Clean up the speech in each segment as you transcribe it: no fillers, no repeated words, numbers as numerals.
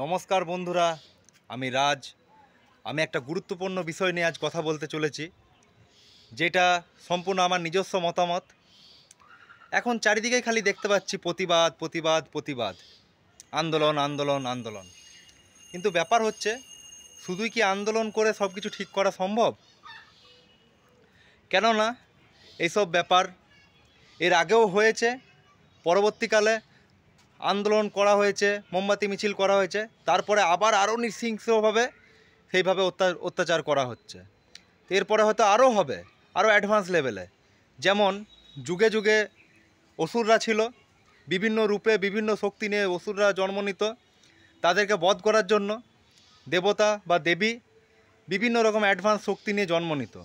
নমস্কার বন্ধুরা, আমি রাজ। আমি একটা গুরুত্বপূর্ণ বিষয় নিয়ে আজ কথা বলতে চলেছি, যেটা সম্পূর্ণ আমার নিজস্ব মতামত। এখন চারিদিকে খালি দেখতে পাচ্ছি প্রতিবাদ প্রতিবাদ প্রতিবাদ, আন্দোলন আন্দোলন আন্দোলন। কিন্তু ব্যাপার হচ্ছে, শুধুই কি আন্দোলন করে সব কিছু ঠিক করা সম্ভব? কেননা এইসব ব্যাপার এর আগেও হয়েছে, পরবর্তীকালে আন্দোলন করা হয়েছে, মোমবাতি মিছিল করা হয়েছে, তারপরে আবার আরও নৃশংসভাবে সেইভাবে অত্যাচার করা হচ্ছে। এরপরে হয়তো আরও হবে, আরও অ্যাডভান্স লেভেলে। যেমন যুগে যুগে অসুররা ছিল, বিভিন্ন রূপে বিভিন্ন শক্তি নিয়ে অসুররা জন্ম নিত। তাদেরকে বধ করার জন্য দেবতা বা দেবী বিভিন্ন রকম অ্যাডভান্স শক্তি নিয়ে জন্ম নিত।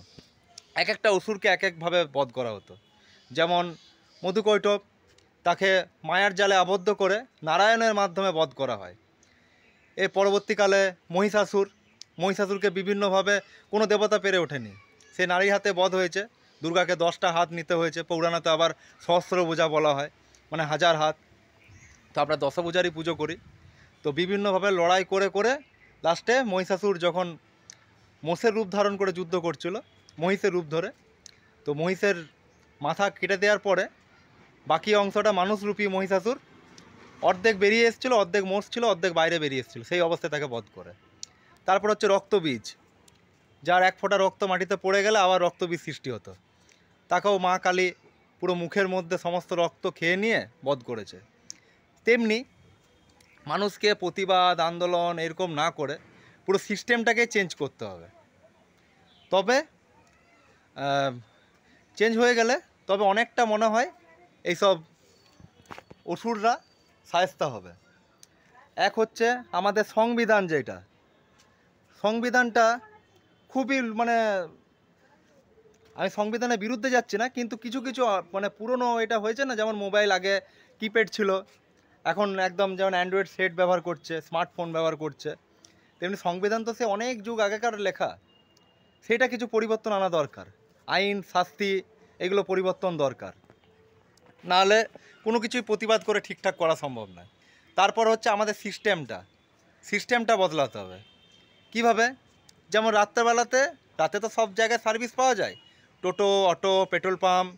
এক একটা অসুরকে এক একভাবে বধ করা হতো। যেমন মধুকৈটব, তাকে মায়ার জালে আবদ্ধ করে নারায়ণের মাধ্যমে বধ করা হয়। এর পরবর্তীকালে মহিষাসুরকে বিভিন্নভাবে কোনো দেবতা পেরে ওঠেনি, সে নারী হাতে বধ হয়েছে। দুর্গাকে 10টা হাত নিতে হয়েছে, পৌরাণাতে আবার সহস্রভুজা বলা হয়, মানে 1000 হাত। তো আমরা দশভুজারই পুজো করি। তো বিভিন্নভাবে লড়াই করে করে লাস্টে মহিষাসুর যখন মোষের রূপ ধারণ করে যুদ্ধ করছিল, মহিষের রূপ ধরে, তো মহিষের মাথা কেটে দেওয়ার পরে বাকি অংশটা মানুষরূপী মহিষাসুর অর্ধেক বেরিয়ে এসেছিলো, অর্ধেক মোষ ছিল, অর্ধেক বাইরে বেরিয়ে এসেছিলো। সেই অবস্থায় তাকে বধ করে। তারপর হচ্ছে রক্তবীজ, যার এক ফোঁটা রক্ত মাটিতে পড়ে গেলে আবার রক্তবীজ সৃষ্টি হতো। তাকেও মা কালী পুরো মুখের মধ্যে সমস্ত রক্ত খেয়ে নিয়ে বধ করেছে। তেমনি মানুষকে প্রতিবাদ আন্দোলন এরকম না করে পুরো সিস্টেমটাকে চেঞ্জ করতে হবে। তবে চেঞ্জ হয়ে গেলে তবে অনেকটা মনে হয় এইসব অসুররা শায়েস্তা হবে। এক হচ্ছে আমাদের সংবিধান, যেটা সংবিধানটা খুবই মানে, আমি সংবিধানের বিরুদ্ধে যাচ্ছি না, কিন্তু কিছু কিছু মানে পুরনো এটা হয়েছে না, যেমন মোবাইল আগে কিপ্যাড ছিল, এখন একদম যেমন অ্যান্ড্রয়েড সেট ব্যবহার করছে, স্মার্টফোন ব্যবহার করছে। তেমনি সংবিধান তো সে অনেক যুগ আগেকার লেখা, সেটা কিছু পরিবর্তন আনা দরকার। আইন শাস্তি এগুলো পরিবর্তন দরকার, নাহলে কোনো কিছুই প্রতিবাদ করে ঠিকঠাক করা সম্ভব নয়। তারপর হচ্ছে আমাদের সিস্টেমটা বদলাতে হবে। কিভাবে? যেমন রাতে তো সব জায়গায় সার্ভিস পাওয়া যায়, টোটো, অটো, পেট্রোল পাম্প,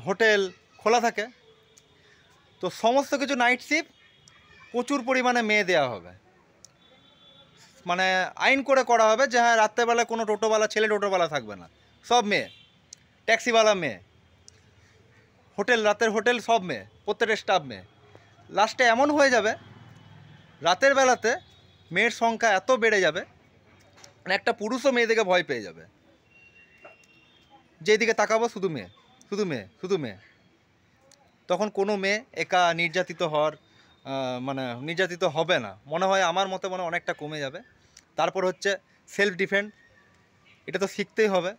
হোটেল খোলা থাকে। তো সমস্ত কিছু নাইট শিফট, প্রচুর পরিমাণে মেয়ে দেওয়া হবে, মানে আইন করে করা হবে যে হ্যাঁ, রাত্রেবেলা কোনো ছেলে টোটোওয়ালা থাকবে না, সব মেয়ে, ট্যাক্সিওয়ালা মেয়ে, রাতের হোটেল সব মেয়ে, প্রত্যেকটা স্টাফ মেয়ে। লাস্টে এমন হয়ে যাবে, রাতের বেলাতে মেয়ের সংখ্যা এত বেড়ে যাবে, মানে একটা পুরুষও মেয়েদেরকে ভয় পেয়ে যাবে। যেদিকে তাকাবো শুধু মেয়ে, শুধু মেয়ে, শুধু মেয়ে। তখন কোনো মেয়ে একা নির্যাতিত হবে না, মনে হয় আমার মতে অনেকটা কমে যাবে। তারপর হচ্ছে সেলফ ডিফেন্স, এটা তো শিখতেই হবে।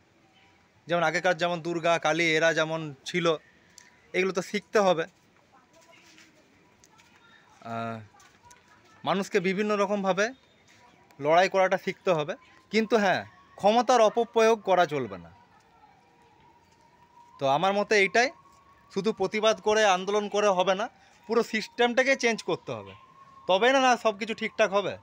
যেমন আগেকার যেমন দুর্গা কালী এরা যেমন ছিল, এগুলো তো শিখতে হবে। মানুষকে বিভিন্ন রকমভাবে লড়াই করাটা শিখতে হবে, কিন্তু হ্যাঁ, ক্ষমতার অপপ্রয়োগ করা চলবে না। তো আমার মতে এইটাই, শুধু প্রতিবাদ করে আন্দোলন করে হবে না, পুরো সিস্টেমটাকে চেঞ্জ করতে হবে, তবেই না সব কিছু ঠিকঠাক হবে।